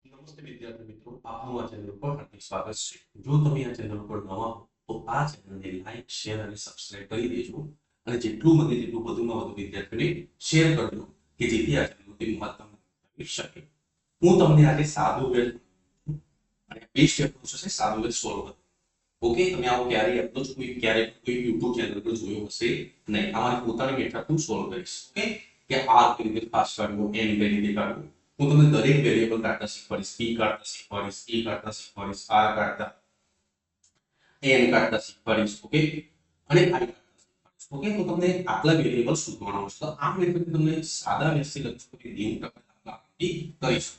નમસ્તે વિદ્યાર્થી મિત્રો, આપનું આ ચેનલ પર હાર્દિક સ્વાગત છે. જો તમે આ ચેનલ પર નવા હો તો આ ચેનલને લાઈક, શેર અને સબસ્ક્રાઇબ કરી દેજો અને જેટલું બને તેટલું વધુમાં વધુ વિદ્યાર્થીઓને શેર કરજો કે જેથી આ ચેનલથી મહત્તમ કરી શકે. હું તમને આજે સાદું અને 20 ચેપ્ટર છે સાદું સોલ્વ કરું. ઓકે, તમે આવો ક્યારેય અપ્રોચ કોઈ YouTube ચેનલ પર જોયો હશે નહીં. અમારી પોતાની મેથડ હું સોલ્વ કરીશ. ઓકે, કે આ કેવી રીતે પાસ કરવો, એમ કઈ રીતે કાઢવું. હું તમને દરેક વેરિયેબલ કાઢતા શીખવાડીશ. p કાઢતા શીખવાડીશ, e કાઢતા શીખવાડીશ, r કાઢતા, n કાઢતા શીખવાડીશ. ઓકે, અને i કાઢતા શીખવાડીશ. ઓકે, તો તમને આટલા વેરિયેબલ શોધવાના છે. તો આ મેથડ તમને સાદા વ્યસ્ત લગભગ 90% દાખલા કરી શકો.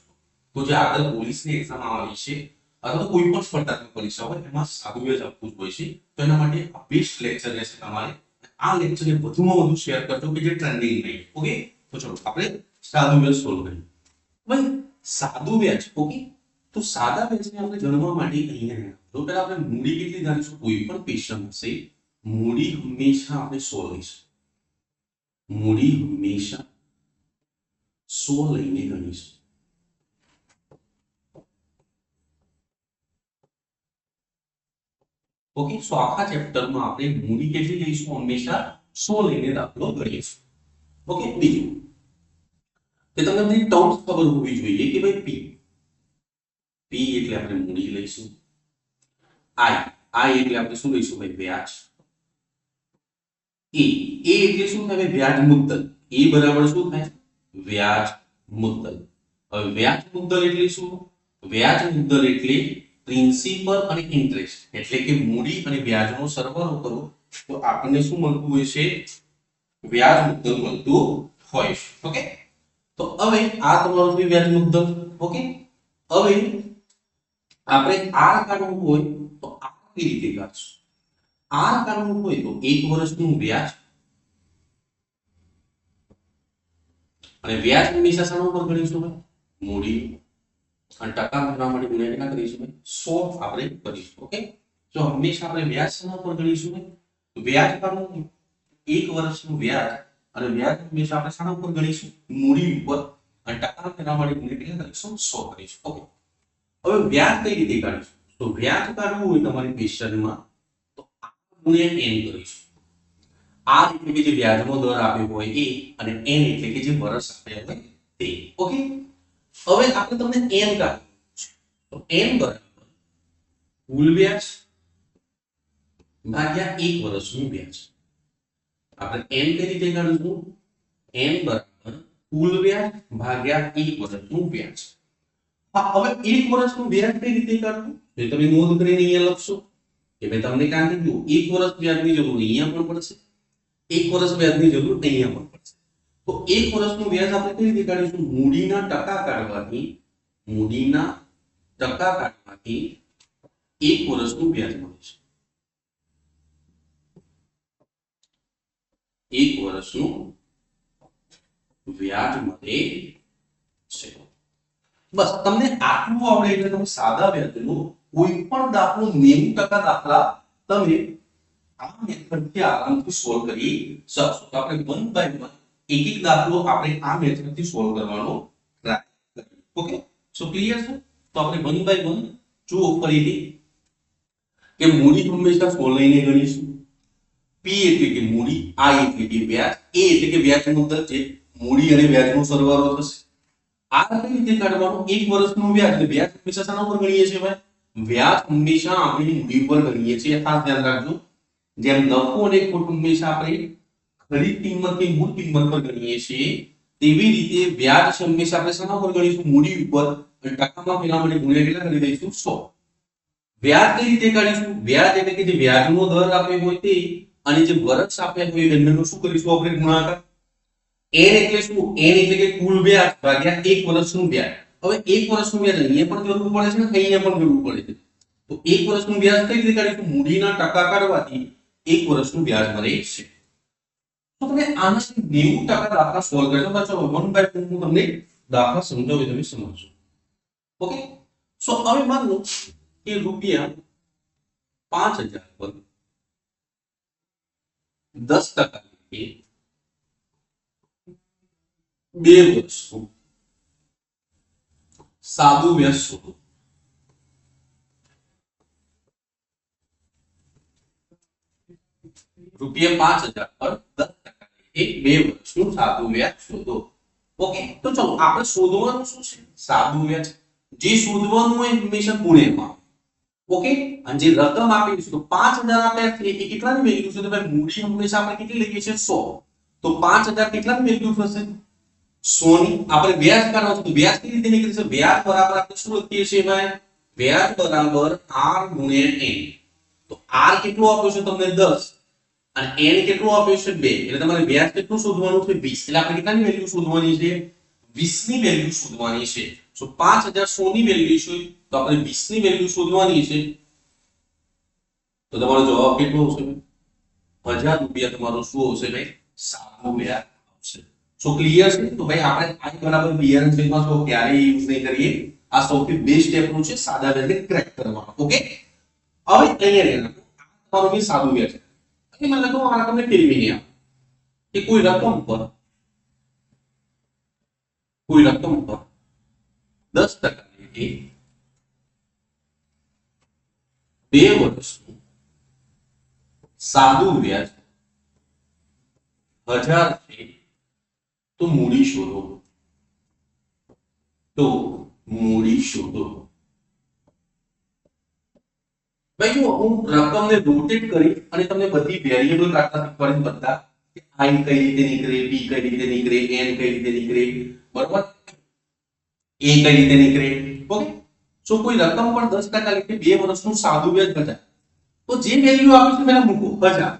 તો જે આગળ પોલીસની એક્ઝામ આવી છે અથવા તો કોઈ પણ સ્પર્ધાત્મક પરીક્ષા હોય એમાં સાદું જ આપવું હોય છે. તો એના માટે આ બેસ્ટ લેક્ચર રહેશે તમારે. આ લેક્ચરને વધુમાં વધુ શેર કરજો કે જે ટ્રેન્ડિંગ નહીં. ઓકે, તો ચલો આપણે સાદું વ્યાજ સોલ્વ કરીએ. ભાઈ સાદું વ્યાજ. ઓકે, તો સાદા વ્યાજને આપણે ગણવા માટે અહીંયા તો પહેલા આપણે મૂડી કેટલી ધારીશું. કોઈ પણ ક્વેશ્ચન હશે મૂડી હંમેશા આપણે 100 લઈશું. મૂડી હંમેશા 100 લઈને ગણીશું. ઓકે, સો આખા ચેપ્ટરમાં આપણે મૂડી કેટલી લઈશું, હંમેશા 100 લઈને દાખલો ગણીશું. ઓકે, બીજું કે તમને બધી ટર્મ્સ ખબર હોવી જોઈએ કે ભાઈ p એટલે આપણે મૂડી લઈશું. i એટલે આપણે શું લઈશું ભાઈ, વ્યાજ. a એટલે શું થાય ભાઈ, વ્યાજ મુદ્દલ. a બરાબર શું થાય, વ્યાજ મુદ્દલ. હવે વ્યાજ મુદ્દલ એટલે શું, વ્યાજ મુદ્દલ એટલે પ્રિન્સિપલ અને ઇન્ટરેસ્ટ એટલે કે મૂડી અને વ્યાજનો સરવાળો કરો તો આપણને શું મળતું હોય છે, વ્યાજ મુદ્દલ મળતું હોય છે. ઓકે, તો હવે આ તમારું છે વ્યાજ મુદ્દલ. ઓકે, હવે આપણે r કાઢવું હોય તો આ કઈ રીતે કાઢશું. r કાઢવું હોય તો 1 વર્ષનું વ્યાજ અને વ્યાજ હંમેશા શાના ઉપર ગણીશું ભાઈ, મૂડી. અને ટકા મેળવવા માટે ગુણ્યા કેટલા કરીશું ભાઈ, 100 આપણે કરીશું. ઓકે, તો હંમેશા આપણે વ્યાજ શાના ઉપર ગણીશું ભાઈ, તો વ્યાજ કાઢવું 1 વર્ષનું વ્યાજ અને વ્યાજ હંમેશા આપણે શાના ઉપર ગણીશું, મૂડી ઉપર. અને ટકા મેળવવા માટે ગુણ્યા કેટલા કરીશું, 100 કરીશું. ઓકે, હવે વ્યાજ કઈ રીતે કાઢીશું, તો વ્યાજ કાઢવું હોય તમારી ક્વેશ્ચનમાં તો આ ગુણ્યા n કરીશું. r એટલે કે જે વ્યાજનો દર આપ્યો હોય એ અને n એટલે કે જે વર્ષ આપ્યા હોય તે. ઓકે, હવે આપણે તમને n કાઢવું તો n બરાબર કુલ વ્યાજ ભાગ્યા 1 વર્ષનું વ્યાજ. આપણે n કઈ રીતે કાઢીશું, n બરાબર કુલ વ્યાજ ભાગ્યા 1 વર્ષનું વ્યાજ. હા, હવે 1 વર્ષનું વ્યાજ કઈ રીતે કાઢવું, તો તમે નોંધ કરીને અહીંયા લખશો કે ભાઈ તમને કાં કીધું 1 વર્ષ વ્યાજની જરૂર અહીંયા પણ પડશે, 1 વર્ષ વ્યાજની જરૂર અહીંયા પણ પડશે. તો 1 વર્ષનું વ્યાજ આપણે કઈ રીતે કાઢીશું, મૂડીના ટકા કાઢવાથી, મૂડીના ટકા કાઢવાથી 1 વર્ષનું વ્યાજ મળે છે. 1 વર્ષનું વ્યાજ મળે છે. બસ તમને આટલું આવડે એટલે તમે સાદા વ્યાજનો કોઈ પણ દાખલો 90% દાખલા તમે આ મેથડથી આરામથી સોલ્વ કરી શકશો. તો આપણે 1 બાય 1 એક એક દાખલો આપણે આ મેથડથી સોલ્વ કરવાનો ટ્રાય કરીએ. ઓકે, સો ક્લિયર છે. તો આપણે 1 બાય 1 જુઓ ફરીથી કે મૂડી હંમેશા 100 લઈને ગણીશું. p એટલે કે મૂડી, i એટલે કે વ્યાજ, a એટલે કે વ્યાજ મુદ્દલ છે, મૂડી અને વ્યાજનો સરવાળો થશે. આ કઈ રીતે કાઢવાનું, 1 વર્ષનું વ્યાજ એટલે વ્યાજ હંમેશા શાના ઉપર ગણીએ છીએ ભાઈ, વ્યાજ હંમેશા આપણે મૂડી પર ગણીએ છીએ. ખાસ ધ્યાન રાખજો, જેમ નફો અને ખોટ હંમેશા આપણે ખરીદ કિંમત કે મૂળ કિંમત પર ગણીએ છીએ તેવી રીતે વ્યાજ છે હંમેશા આપણે શાના ઉપર ગણીશું, મૂડી ઉપર. અને ટકામાં પેલા માટે ગુણ્યા કેટલા કરી દઈશું, 100. વ્યાજ કઈ રીતે કાઢીશું, વ્યાજ એટલે કે જે વ્યાજનો દર આપ્યો હોય તે અને જે વર્ષ આપ્યા હોય બંનેનો શું કરીશું આપણે ગુણાકાર. n એટલે શું, n એટલે કે કુલ વ્યાજ ભાગ્યા 1 વર્ષનું વ્યાજ. હવે 1 વર્ષનું વ્યાજ અહીંયા પણ જરૂર પડે છે ને અહીંયા પણ જરૂર પડે છે. તો 1 વર્ષનું વ્યાજ કઈ રીતે કાઢીશું, મૂડીના ટકા કાઢવાથી 1 વર્ષનું વ્યાજ મળે છે. તો તમે આનાથી 90% દાખલા સોલ્વ કરજો. ચલો 1 બાય 2 હું તમને દાખલા સમજાવું, તમે સમજજો. ઓકે, સો હવે માન લો કે રૂપિયા 5000 પર 10% એ 2 વર્ષનું સાદું વ્યાજ શોધો. રૂપિયા 5000 પર 10% બે વર્ષનું સાદું વ્યાજ શોધો. ઓકે, તો ચલો આપણે શોધવાનું શું છે? સાદું વ્યાજ. જે શોધવાનું હોય હંમેશા ગુણ્યામાં. ઓકે, અને જે રકમ આપેલી છે તો 5000 આપ્યા છે એ કેટલાની વેલ્યુ છે? તો ભાઈ મૂડી હંમેશા આપણે કેટલી લઈએ છીએ? 100. તો 5000 કેટલાની વેલ્યુ થશે? 100 ની. આપણે વ્યાજ કાઢવાનું છે તો વ્યાજ કેવી રીતે નીકળે છે? વ્યાજ બરાબર આપણે શું લખીએ છીએ ભાઈ? વ્યાજ બરાબર r ગુણ્યા n. તો r કેટલો આપ્યો છે તમને? 10. અને n કેટલું આપ્યું છે? 2. એટલે તમારે વ્યાજ કેટલું શોધવાનું છે? 20. એટલે આપણે કેટલાની વેલ્યુ શોધવાની છે? 20 ની વેલ્યુ શોધવાની છે. સો 5000 100 ની વેલ્યુ છે તો આપણે 20 ની વેલ્યુ શોધવાની છે. તો તમારો જવાબ કેટલો આવશે? 1000 રૂપિયા તમારો શું આવશે ભાઈ? સાદું વ્યાજ આવશે. સો ક્લિયર છે? તો ભાઈ આપણે i બરાબર b ના છેદમાં 100 ક્યારેય યુઝ નહીં કરીએ. આ સૌથી બેસ્ટ સ્ટેપ છે સાદા વ્યાજને ક્રેક કરવાનો. ઓકે, હવે અહીંયા રહેવાનું તમારું બી સાદું વ્યાજ છે. મને લખો આ રકમને ફેરવી નહીં આપ કે કોઈ રકમ પર 10% ની 2 વર્ષનું સાદું વ્યાજ 1000 છે તો મૂડી શોધો. ભાઈ જો હું રકમને રોટેટ કરી અને તમને બધી વેરિયેબલ કાઢતા શીખવાડીશ. બધા i કઈ રીતે નીકળે, b કઈ રીતે નીકળે, n કઈ રીતે નીકળે, બરોબર, a કઈ રીતે નીકળે. ઓકે, સો કોઈ રકમ પર 10% એટલે 2 વર્ષનું સાદું વ્યાજ 1000. તો જે વેલ્યુ આપી છે પહેલા મૂકો 1000.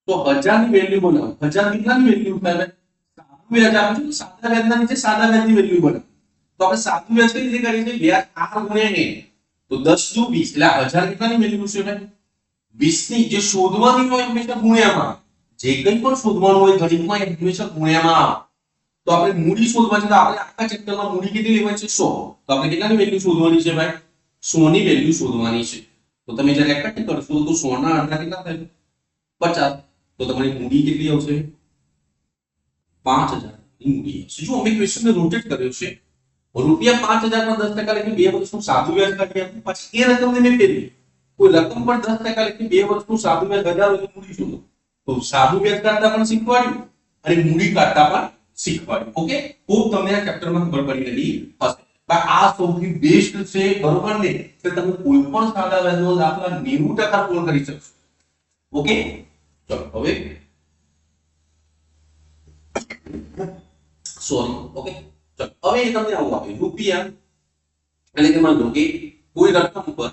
તો 1000 ની વેલ્યુ બનાવો. 1000 કેટલાની વેલ્યુ થાય? સાદું વ્યાજ આપું છું, સાદા વ્યાજના નીચે સાદા વ્યાજની વેલ્યુ બનાવો. તો આપણે સાદું વ્યાજ કઈ રીતે કરીએ છીએ? વ્યાજ r ગુણ્યા n. તો 10 દુ 20 એટલે 1000 કેટલાની વેલ્યુ છે ભાઈ? 20 ની. જે શોધવાની હોય હંમેશા ગુણ્યામાં. જે કંઈ પણ શોધવાનું હોય ગણિતમાં હંમેશા ગુણ્યામાં આવે. તો આપણે મૂડી શોધવા છે તો આપણે આખા ચેપ્ટરમાં મૂડી કેટલી લેવાની છે? 100. તો આપણે કેટલાની વેલ્યુ શોધવાની છે ભાઈ? 100 ની વેલ્યુ શોધવાની છે. તો તમે જ્યારે એકઠી કરશો તો 100 ના અડધા કેટલા થાય? 50. તો તમારી મૂડી કેટલી આવશે? 5000 ની મૂડી આવશે. જો અમે ક્વેશ્ચનને રોટેટ કર્યો છે. રૂપિયા 5000 પર 10% એટલે 2 વર્ષનું સાદું વ્યાજ કાઢી આપ્યું. પછી એ રકમને મેં ફેરવી. કોઈ રકમ પર 10% એટલે 2 વર્ષનું સાદું વ્યાજ 1000 હોય તો મૂડી શોધો. તો સાદું વ્યાજ કાઢતા પણ શીખવાડ્યું અને મૂડી કાઢતા પણ શીખવાડ્યું. ઓકે, ખૂબ તમને આ ચેપ્ટરમાં ખબર પડી ગઈ હશે. આ સૌથી બેસ્ટ છે, બરોબર ને? કે તમે કોઈ પણ સાદા વ્યાજનો દાખલા 90% પૂર્ણ કરી શકશો. ઓકે, ચલો હવે સોરી. ઓકે, ચલો હવે તમને આવું આપે રૂપિયા એટલે કે માનો કે કોઈ રકમ પર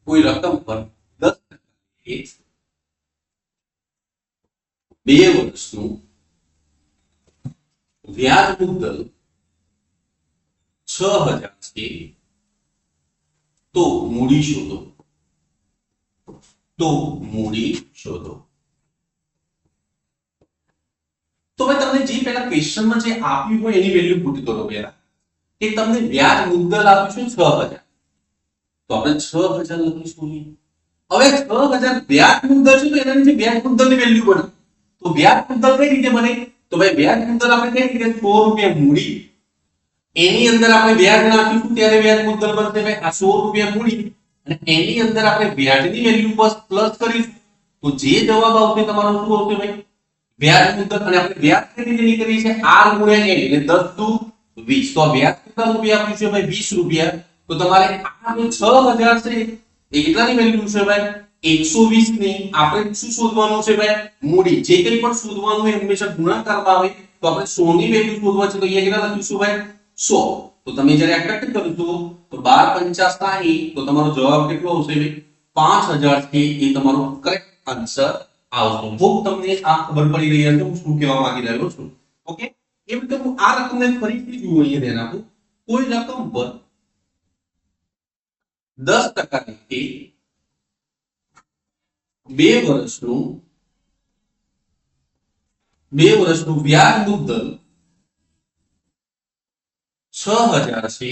10% 2 વર્ષનું વ્યાજ મુદ્દલ 6000 છે તો મૂડી શોધો. તો ભાઈ તમને જે પહેલા ક્વેશ્ચનમાં જે આપ્યું હોય એની વેલ્યુ પુટ કરો. પહેલા કે તમને વ્યાજ મુદ્દલ આપ્યું છે 6000 તો આપણે 6000 લખીશું. હવે 6000 વ્યાજ મુદ્દલ છે તો એના નીચે વ્યાજ મુદ્દલની વેલ્યુ બને. તો વ્યાજ મુદ્દલ કઈ રીતે બને? તો ભાઈ વ્યાજ મુદ્દલ આપણે કઈ રીતે? 100 રૂપિયા મૂડી, એની અંદર આપણે વ્યાજ નાખીશું ત્યારે વ્યાજ મુદ્દલ બનશે. ભાઈ આ 100 રૂપિયા મૂડી અને એની અંદર આપણે વ્યાજની વેલ્યુ પ્લસ કરીશું તો જે જવાબ આવશે તમારો શું આવશે ભાઈ? વ્યાજ મુદ્દલ. અને આપણે વ્યાજ કઈ રીતે નીકળી છે? r ગુણ્યા n એટલે 10 દુ 20. તો વ્યાજ કેટલા રૂપિયા આપ્યું છે ભાઈ? 20 રૂપિયા. તો તમારે આ જે 6000 છે એ કેટલાની વેલ્યુ છે ભાઈ? 120 ની. આપણે શું શોધવાનું છે ભાઈ? મૂડી. જે કંઈ પણ શોધવાનું હોય હંમેશા ગુણાકારમાં આવે. તો આપણે 100 ની વેલ્યુ શોધવા છે તો અહીંયા કેટલા લખીશું ભાઈ? 100. તો તમે જ્યારે એકઠી કરશો તો 12 50 60 તો તમારો જવાબ કેટલો આવશે ભાઈ? 5000 છે એ તમારો કરેક્ટ આન્સર આવશે. હોપ તમને આ ખબર પડી રહી હશે હું શું કહેવા માંગી રહ્યો છું. ઓકે, એ રીતે હું આ રકમને ફરીથી જુઓ. અહીંયા ધ્યાન આપો. કોઈ રકમ પર 10% થી 2 વર્ષનું વ્યાજ મુદ્દલ 6000 છે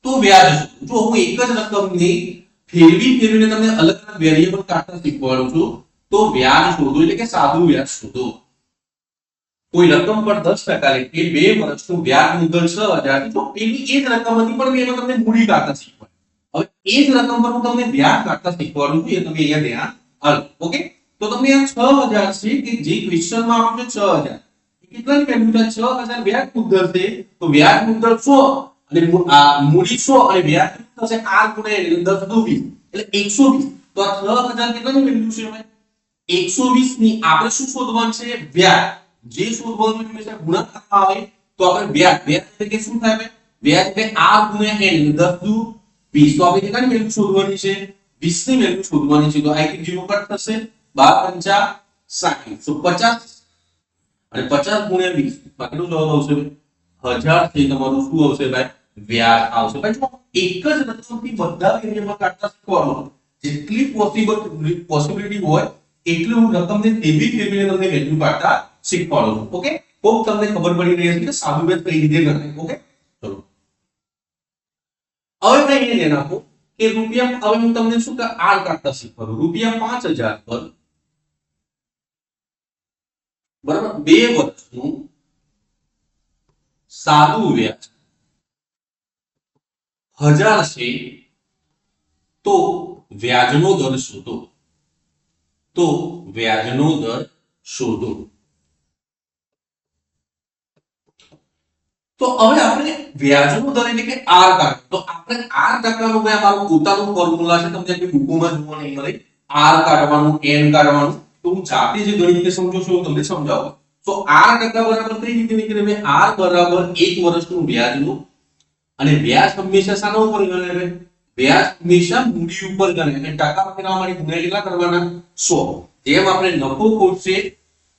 તો વ્યાજ જો હું એક જ રકમને ફેરવીને તમને અલગ અલગ વેરિયેબલ કાઢતા શીખવાડું છું તો વ્યાજ શોધો એટલે કે સાદું વ્યાજ શોધો. કોઈ રકમ પર 10% લેખે 2 વર્ષનું વ્યાજ મુદ્દલ 6000 તો પેલી એ જ રકમ હતી પણ મેં એમાં તમને મૂડી કાઢતા શીખવાડ્યું. હવે એ જ રકમ પર હું તમને વ્યાજ કાઢતા શીખવાડું છું, એ તમે અહીંયા ધ્યાન આપો. ઓકે, તો તમને આ 6000 છે કે જે ક્વેશ્ચનમાં આપ્યું છે 6000, કેટલાની વેલ્યુ છે? 6000 વ્યાજ મુદ્દલ છે, તો વ્યાજ મુદ્દલ 100 અને મૂડી 100 અને વ્યાજ થશે r ગુણ્યા 10 દુ 20 એટલે 120. તો આ 6000 કેટલાની વેલ્યુ છે ભાઈ? 120 ની આપણે શું શોધવાનું છે? વ્યાજ. જે શોધવાનું હંમેશા ગુણાકાર આવે તો આપણે વ્યાજ એટલે શું થાય? વ્યાજ એટલે r ગુણ્યા n 10 દુ 20. તો આપણે કેટલાની વેલ્યુ શોધવાની છે? 20 ની વેલ્યુ શોધવાની છે. તો આ એક 0 કટ થશે, 12 5 60, તો 50 અને 50 ગુણ્યા 20 કેટલો જવાબ આવશે? 1000 છે તમારું શું આવશે ભાઈ? વ્યાજ આવશે. ભાઈ જો એક જ રકમથી બધા વેરિયેબલ કાઢતા શીખવાનું, જેટલી પોસિબિલિટી હોય એટલી હું રકમને તેવી ફેરવીને તમને વેલ્યુ કાઢતા શીખવાડું છું. ઓકે, તો તમને ખબર પડી રહી છે કે સાદું વ્યાજ કઈ રીતે ગણાય. ઓકે, ચલો હવે કઈ ધ્યાન આપો કે રૂપિયા, હવે હું તમને શું કે આર કાઢતા શીખવાડું. રૂપિયા 5000 પર બરાબર 2 વર્ષનું સાદું વ્યાજ 1000 છે, તો વ્યાજનો દર શોધો. તો વ્યાજનો દર શોધો. તો હવે આપણે વ્યાજનો દર એટલે કે r કાઢો. તો આપણે r ટકાનું ભાઈ અમારું પોતાનું ફોર્મ્યુલા છે, તમને આપણી બુકોમાં જોવા નહીં મળે. r કાઢવાનું, n કાઢવાનું, તો હું જાતે જે ગણિત સમજો છું તમને સમજાવું. તો r ટકા બરાબર કઈ રીતે નીકળે? r બરાબર 1 વર્ષનું વ્યાજનું, અને વ્યાજ હંમેશા શાના ઉપર ગણાય? વ્યાજ હંમેશા મૂડી ઉપર ગણાય. અને ટકા ફેરવવા માટે ગુણ્યા કેટલા કરવાના? 100. જેમ આપણે નફો ખોટ છે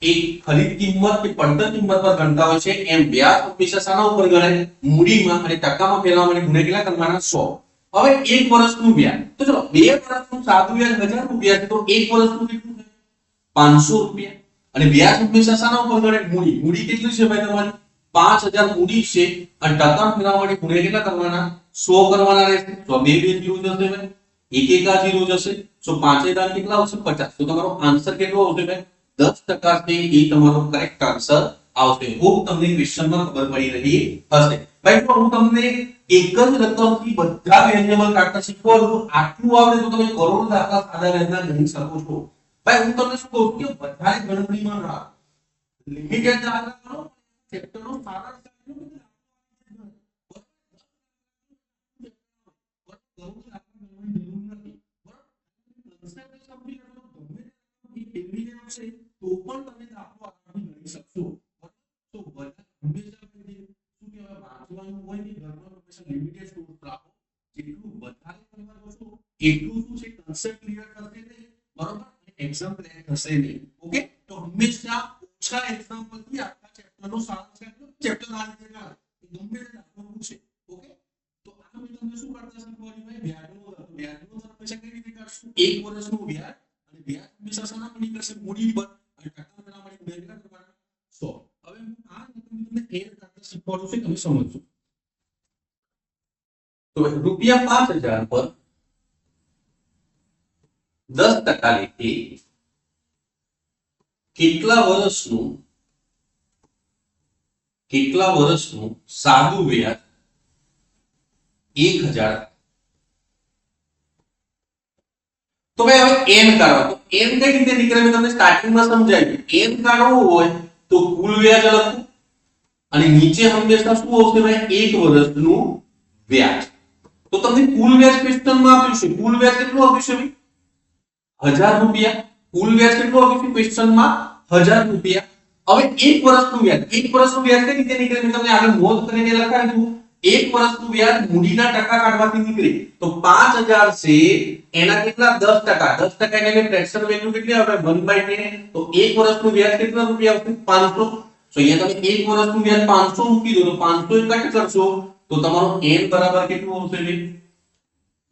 એક ખરીદ કિંમત કે પડતર કિંમત પર ગણતા હોય છે, એમ વ્યાજ હંમેશા શાના ઉપર ગણાય? મૂડીમાં. અને ટકામાં ફેરવવા માટે ગુણ્યા કેટલા કરવાના? 100. હવે 1 વર્ષનું વ્યાજ, તો ચલો 2 વર્ષનું સાદું વ્યાજ 1000 રૂપિયા છે, તો 1 વર્ષનું કેટલું છે? 500 રૂપિયા. અને વ્યાજ હંમેશા શાના ઉપર ગણાય? મૂડી. મૂડી કેટલી છે ભાઈ તમારી? 5000 મૂડી છે, અને ટકા ફેરવવા માટે ગુણ્યા કેટલા કરવાના? 100 કરવાના રહેશે. તો બે જીરો જશે ભાઈ, એક આ જીરો જશે. તો 5000 કેટલા આવશે? 50. તો તમારો આન્સર કેટલો આવશે ભાઈ? 10% છે એ તમારો કરેક્ટ આન્સર આવશે. હોપ તમને ક્વેશ્ચનમાં ખબર પડી રહી હશે. ભાઈ તો હું તમને એક જ રકમથી બધા વેરિયેબલ કાઢતા શીખવાડું છું. આટલું આવડે તો તમે કરોડ દાખલા સાદા વ્યાજના ગણી શકો છો. ભાઈ હું તમને શું કહું છું કે વધારે ગણતરીમાં ના લિમિટેડ દાખલા કરો, ચેપ્ટરનો સારા તો પણ તમે દાખલો આરામથી ગણી શકશો. તો બધા હંમેશા શું કહેવાય, વાંચવાનું હોય ને ઘરમાં હંમેશા લિમિટેડ સોર્સ રાખો. જેટલું વધારે કરવા જોશો એટલું શું છે કન્સેપ્ટ ક્લિયર થશે નહીં, બરોબર? એક્ઝામ ક્લિયર થશે નહીં. ઓકે, તો હંમેશા ઓછા એક્ઝામ્પલ થી આખા ચેપ્ટરનો સારાંશ આપો. ચેપ્ટર આ રીતે ના ગમે તે દાખલો પૂછે. ઓકે, તો આ મેં તમને શું કરતા શીખવાડ્યું ભાઈ? વ્યાજનો દર. વ્યાજનો દર હંમેશા કઈ રીતે કાઢશું? 1 વર્ષનું વ્યાજ, અને વ્યાજ હંમેશા શાના પર નીકળશે? મૂડી પર. અને ટકા ફેરવવા માટે ગુણ્યા કેટલા કરવાના? 100. હવે હું આ તમને એ કરતા શીખવાડું છું, તમે સમજજો. તો રૂપિયા 5000 પર 10% લેખે કેટલા વર્ષનું સાદું વ્યાજ 1000. તો ભાઈ હવે n કાઢો. તો n કઈ રીતે નીકળે મેં તમને સ્ટાર્ટિંગમાં સમજાવ્યું. n કાઢવું હોય તો કુલ વ્યાજ લખો, અને નીચે હંમેશા શું આવશે ભાઈ? 1 વર્ષનું વ્યાજ. તો તમને કુલ વ્યાજ ક્વેશ્ચનમાં આપ્યું છે. કુલ વ્યાજ કેટલું આપ્યું છે ભાઈ? 1000 રૂપિયા. કુલ વ્યાજ કેટલું આપ્યું છે ક્વેશ્ચનમાં? 1000 રૂપિયા. હવે 1 વર્ષનું વ્યાજ, 1 વર્ષનું વ્યાજ કઈ રીતે નીકળે મેં તમને આગળ નોંધ કરીને લખાવ્યું. 1 વર્ષનું વ્યાજ મૂડીના ટકા કાઢવાથી નીકળે. તો 5000 છે એના કેટલા? 10%. 10% એટલે ફ્રેક્શન વેલ્યુ કેટલી આવે? 1/10. તો 1 વર્ષનું વ્યાજ કેટલા રૂપિયા આવશે? 500. તો અહીંયા તમે 1 વર્ષનું વ્યાજ 500 મૂકી દો, તો 500 કટ કરશો તો તમારો n બરાબર કેટલું આવશે?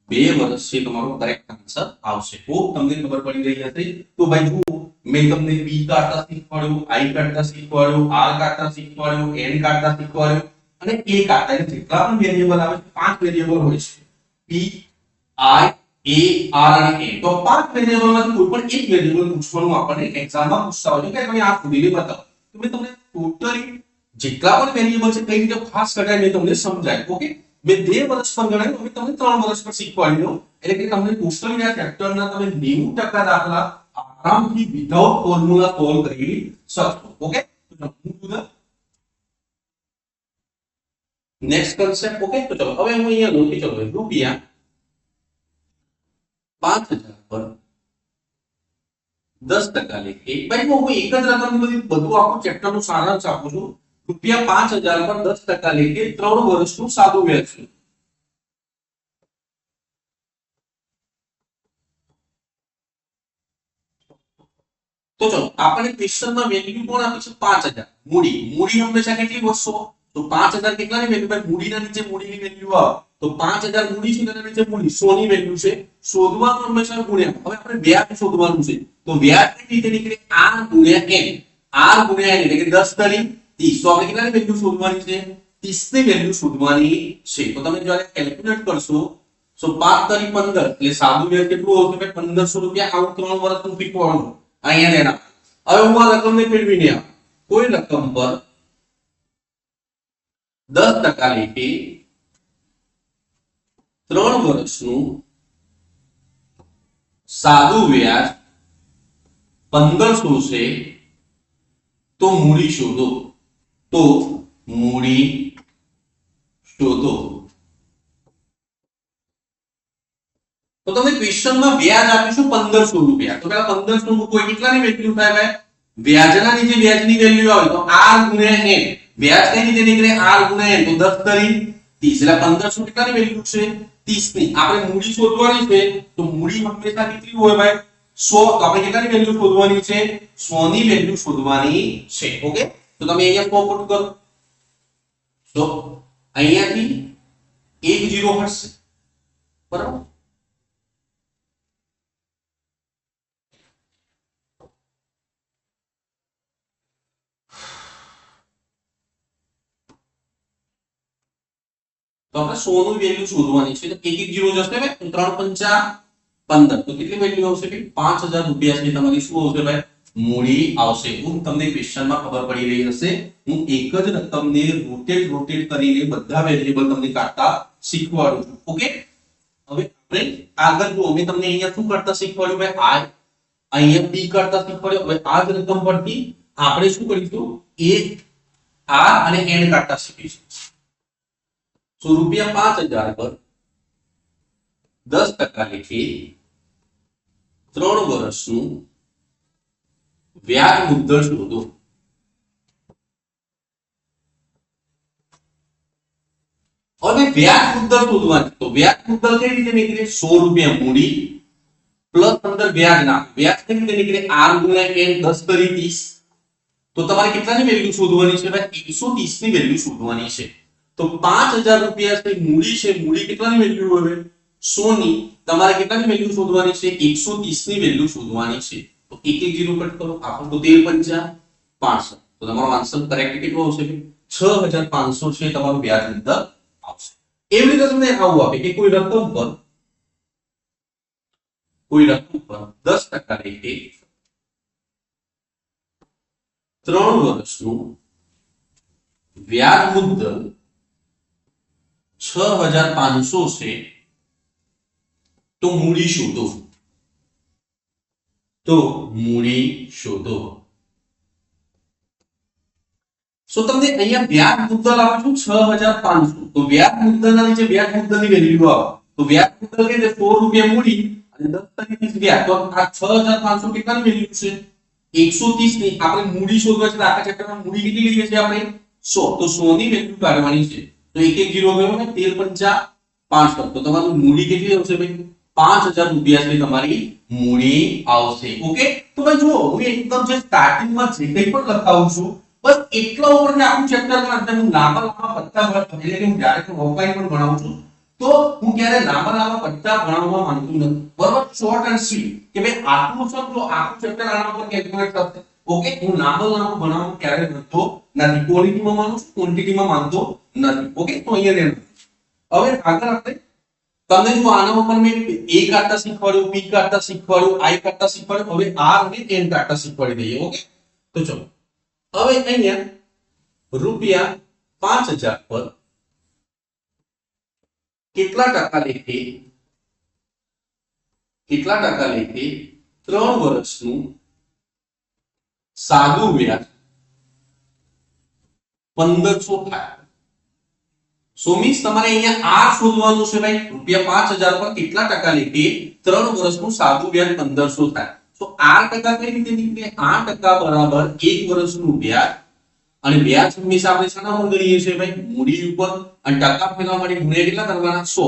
2 વર્ષ છે તમારો કરેક્ટ આન્સર આવશે. હોપ તમને ખબર પડી રહી હશે. તો ભાઈ જુઓ, મેં તમને p કાઢતા શીખવાડ્યું, i કાઢતા શીખવાડ્યું, r કાઢતા શીખવાડ્યું, n કાઢતા શીખવાડ્યું, અને a કાઢતા. જેટલા પણ વેરિયેબલ આવે છે, 5 વેરિયેબલ હોય છે. p, i, a, r અને n. તો 5 વેરિયેબલમાંથી કોઈ પણ એક વેરિયેબલ પૂછવાનું આપણને એક્ઝામમાં પૂછતા હોય છે કે તમે આ ખોલીને બતાવો. તો મેં તમને ટોટલી જેટલા પણ વેરિયેબલ છે કઈ રીતે ખાસ કઢાય મેં તમને સમજાય. ઓકે, મેં 2 વર્ષ પર ગણાયું, હવે તમને 3 વર્ષ પર શીખવાડ્યું. એટલે કે તમને ટોટલી આ ચેપ્ટરના તમે 90% દાખલા આરામથી વિધાઉટ ફોર્મ્યુલા સોલ્વ કરી શકશો. Okay, next concept. ઓકે, તો ચલો હવે હું અહીંયા લખી ચલો રૂપિયા 5000 પર 10% લેખે. ભાઈ હું એક જ રકમની બધું આખું ચેપ્ટર નું સારાંશ આપું છું. રૂપિયા 5000 પર 10% લેખે 3 વર્ષનું સાદું વ્યાજ છે. તો ચલો આપણે ક્વેશ્ચનમાં વેલ્યુ કોણ આપી છે? 5000 મૂડી હંમેશા કેટલી વસ્તુ? તો 5000 કેટલાની વેલ્યુ? ભાઈ મૂડીના નીચે મૂડીની વેલ્યુ આવે તો 5000 મૂડી છે, તેના નીચે મૂડી 100 ની વેલ્યુ છે. શોધવાનું હંમેશા ગુણ્યા. હવે આપણે વ્યાજ શોધવાનું છે તો વ્યાજ કઈ રીતે નીકળે? r ગુણ્યા n. r ગુણ્યા n એટલે કે 10 તરી 30. તો આપણે કેટલાની વેલ્યુ શોધવાની છે? 30 ની વેલ્યુ શોધવાની છે. તો તમે જ્યારે કેલ્ક્યુલેટ કરશો તો 5 તરી 15 એટલે સાદું વ્યાજ કેટલું આવશે? 1500 રૂપિયા. આવું 3 વર્ષનું શીખવાનું અહીંયા દેના. હવે હું આ રકમને ફેરવીને આપ કોઈ રકમ પર 10% લેખે 3 વર્ષનું સાદું વ્યાજ 1500 છે તો મૂડી શોધો. તો મૂડી શોધો. તો તમને ક્વેશ્ચનમાં વ્યાજ આપીશું 1500 રૂપિયા. તો પેલા 1500 મૂકો કેટલાની વેલ્યુ થાય? ભાઈ વ્યાજના નીચે વ્યાજની વેલ્યુ આવે તો r ગુણ્યા n. વ્યાજ કઈ રીતે નીકળે? r ગુણ્યા n. તો 10 તરી 30 એટલે 1500 કેટલાની વેલ્યુ છે? 30 ની. આપણે મૂડી શોધવાની છે તો મૂડી હંમેશા કેટલી હોય ભાઈ? 100. તો આપણે કેટલાની વેલ્યુ શોધવાની છે? 100 ની વેલ્યુ શોધવાની છે. ઓકે, તો તમે અહીંયા 100 પુટ કરો તો અહીંયાથી 1 0 હટશે. બરાબર. તો આપણે 100 નું વેલ્યુ શોધવાની છે. તો 1 1 0 જશે ભાઈ. 3 5 15. તો કેટલી વેલ્યુ આવશે? 5000 રૂપિયા છે તમારી શું આવશે ભાઈ? મૂડી આવશે. હું તમને ક્વેશ્ચનમાં ખબર પડી રહી હશે. હું એક જ રકમને રોટેટ કરીને બધા વેરિયેબલ તમને કાઢતા શીખવાડું છું. ઓકે, હવે આપણે આગળ જો અમે તમને અહીંયા શું કરતા શીખવાડ્યું ભાઈ? આ અહીંયા p કરતા શીખવાડ્યું. હવે આ જ રકમ પરથી આપણે શું કરીશું? a r અને n કાઢતા શીખીશું. તો રૂપિયા 5000 પર 10% લેખે 3 વર્ષનું વ્યાજ મુદ્દલ શોધો. હવે વ્યાજ મુદ્દલ શોધવાની. તો વ્યાજ મુદ્દલ કઈ રીતે નીકળે? 100 રૂપિયા મૂડી પ્લસ અંદર વ્યાજ ના. વ્યાજ કઈ રીતે નીકળે? r ગુણ્યા n. 10 તરી 30. તો તમારે કેટલાની વેલ્યુ શોધવાની છે ભાઈ? 130 ની વેલ્યુ શોધવાની છે. તો 5000 રૂપિયા છે મૂડી છે. મૂડી કેટલાની વેલ્યુ હવે? 100 ની. તમારે કેટલાની વેલ્યુ શોધવાની છે? 130 ની વેલ્યુ શોધવાની છે. તો 1 1 0 કટ કરો. આપણો 13 5 65. તો તમારો આન્સર કરેક્ટ કેટલો આવશે? 6500 છે તમારું વ્યાજ મુદ્દલ આવશે. એવી રીતે તમને આવું આપે કે કોઈ રકમ પર 10% લેખે 3 વર્ષનું વ્યાજ મુદ્દલ 6500 છે તો મૂડી શોધો. તો મૂડી શોધો. સો તમને અહીંયા વ્યાજ મુદ્દલ આપું છું 6500. તો વ્યાજ મુદ્દલના નીચે વ્યાજ મુદ્દલની વેલ્યુ આવે. તો વ્યાજ મુદ્દલ એટલે 100 રૂપિયા મૂડી અને 10 તરીકે વ્યાજ. તો આ 6500 કેટલાની વેલ્યુ છે? 130 ની. આપણે મૂડી શોધવા છે. આખા ચેપ્ટરમાં મૂડી કેટલી લઈએ છીએ આપણે? 100. તો 100 ની વેલ્યુ કાઢવાની છે. તો 1 1 0 ગયો ને 13 5 65. તો તમારું મૂડી કેટલી આવશે ભાઈ? 5000 રૂપિયા છે તમારી મૂડી આવશે. ઓકે, તો ભાઈ જુઓ હું એકદમ જે સ્ટાર્ટિંગમાં જે કંઈ પણ લખાવું છું બસ એટલા ઉપર ને આખું ચેપ્ટર માં હું લાંબા પત્તા એટલે કે હું જ્યારે પણ ઓફલાઈન પણ ભણાવું છું તો હું ક્યારે લાંબા પત્તા ભણાવવા માંગતો નથી. બરોબર, શોર્ટ એન્ડ સ્વીટ કે ભાઈ આટલું સમજો આખું ચેપ્ટર આના પર કેલ્ક્યુલેટ થશે. ઓકે, હું લાંબા ભણાવવાનું ક્યારે માંગતો નથી. ક્વોલિટીમાં માનું છું, ક્વોન્ટિટીમાં માંગતો નથી. ઓકે, તો અહીંયા રહેવું. હવે આગળ આપણે તમને જો આના ઉપર મેં a કાઢતા શીખવાડ્યું, p કાઢતા શીખવાડ્યું, i કાઢતા શીખવાડ્યું. હવે r અને n કાઢતા શીખવાડી દઈએ. ઓકે, તો ચલો હવે અહીંયા રૂપિયા 5000 પર કેટલા ટકા લેખે 3 વર્ષનું સાદું વ્યાજ 1500 થાય. સો મીન્સ તમારે અહીંયા આર શોધવાનું છે ભાઈ. રૂપિયા 5000 પર કેટલા ટકા લેખે 3 વર્ષનું સાદું વ્યાજ 1500 થાય. તો 8% કઈ રીતે નીકળે? 8% બરાબર 1 વર્ષનું વ્યાજ, અને વ્યાજ હંમેશા આપણે શાના પર ગણીએ છીએ ભાઈ? મૂડી ઉપર. અને ટકા ફેરવા માટે ગુણ્યા કેટલા કરવાના? 100.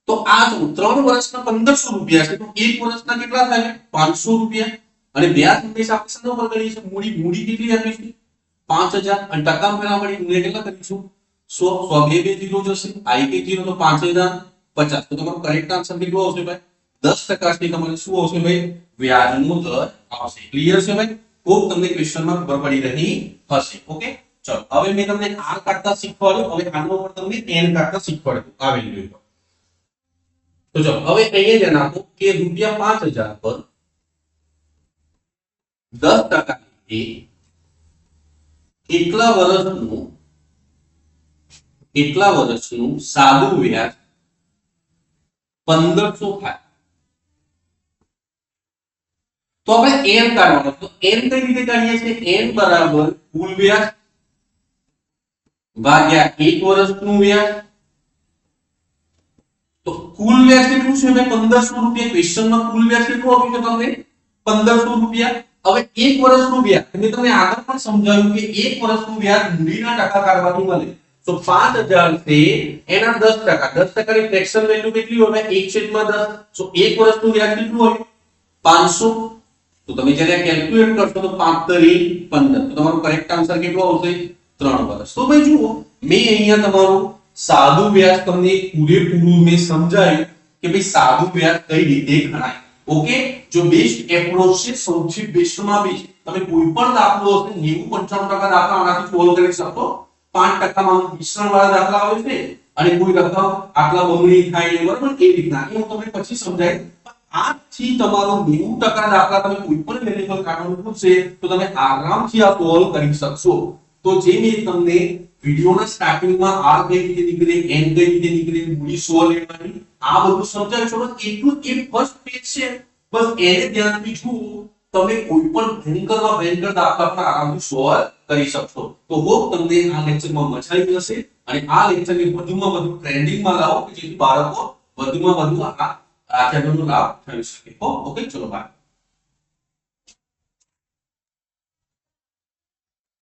તો આ જો 3 વર્ષના 1500 રૂપિયા છે, તો 1 વર્ષના કેટલા થાય? 500 રૂપિયા. અને વ્યાજ હંમેશા આપણે શાના પર ગણીએ છીએ? મૂડી કેટલી આપીશું? 5000. અને ટકા ફેરવા માટે ગુણ્યા કેટલા કરીશું? 100. 100 બે 0 જશે. I કે 0 તો 5050. તો તમારો કરેક્ટ આન્સર કેટલો આવશે ભાઈ? 10% થી તમારે શું આવશે ભાઈ? વ્યાજનો દર આવશે. ક્લિયર છે ભાઈ? ખૂબ તમને ક્વેશ્ચનમાં ખબર પડી રહી હશે. ઓકે, ચલો હવે મેં તમને r કાઢતા શીખવાડ્યું. હવે આનો ઉપર તમને n કાઢતા શીખવાડ્યું આ વેલ્યુ ઉપર. તો ચલો હવે અહીંયા ધ્યાન આપો કે રૂપિયા 5000 પર 10% એ કેટલા વર્ષનું સાદું વ્યાજ 1500 થાય. તો આપણે n કાઢવાનું. તો n કઈ રીતે કાઢીએ છીએ? n બરાબર કુલ વ્યાજ ભાગ્યા 1 વર્ષનું વ્યાજ. તો કુલ વ્યાજ કેટલું છે ભાઈ? 1500 રૂપિયા. ક્વેશ્ચનમાં કુલ વ્યાજ કેટલું આપ્યું છે તમને? 1500 રૂપિયા. હવે 1 વર્ષનું વ્યાજ મેં તમને આગળ પણ સમજાવ્યું કે 1 વર્ષનું વ્યાજ મૂડીના ટકા કાઢવાથી મળે. તો 5000 છે એના 10%. 10% ની ફ્રેક્શન વેલ્યુ કેટલી હોય? 1/10. સો 1 વર્ષનું વ્યાજ કેટલું હોય? 500. તો તમે જ્યારે કેલ્ક્યુલેટ કરશો તો 5 તરી 15. તો તમારો કરેક્ટ આન્સર કેટલો આવશે? 3 વર્ષ. તો ભાઈ જુઓ, મેં અહીંયા તમારું સાદું વ્યાજ તમને પૂરેપૂરું મેં સમજાયું કે ભાઈ સાદું વ્યાજ કઈ રીતે ગણાય. ઓકે, જો બેસ્ટ એપ્રોચ છે, સૌથી બેસ્ટમાં બેસ્ટ. તમે કોઈ પણ દાખલો હશે 90-95% દાખલા આનાથી સોલ્વ કરી શકશો. 5% માં મિશ્રણ વાળા દાખલા આવે છે, અને કોઈ રકમ આટલા બમણી થાય બરાબર એ રીતના એ હું તમને પછી સમજાય. આ થી તમારો 90% દાખલા તમે કોઈ પણ વેરિયેબલ કાઢવાનું પૂછશે તો તમે આરામથી આ સોલ્વ કરી શકશો. તો જે મેં તમને વિડિયોના સ્ટાર્ટિંગમાં r કઈ રીતે નીકળે, n કઈ રીતે નીકળે, મૂડી 100 લેવાની આ બધું સમજાવ્યું છે. બસ એટલું એ ફર્સ્ટ પેજ છે, બસ એને ધ્યાનથી જુઓ. તમે કોઈ પણ ભયંકર દાખલા પણ આરામથી સોલ્વ કરી શકશો. તો હોપ તમને આ લેક્ચરમાં મજા આવી હશે, અને આ લેક્ચરને વધુમાં વધુ ટ્રેન્ડિંગમાં લાવો કે જેથી બાળકો વધુમાં વધુ આ ચેનલનો લાભ થઈ શકે. ઓકે, ચલો બાય.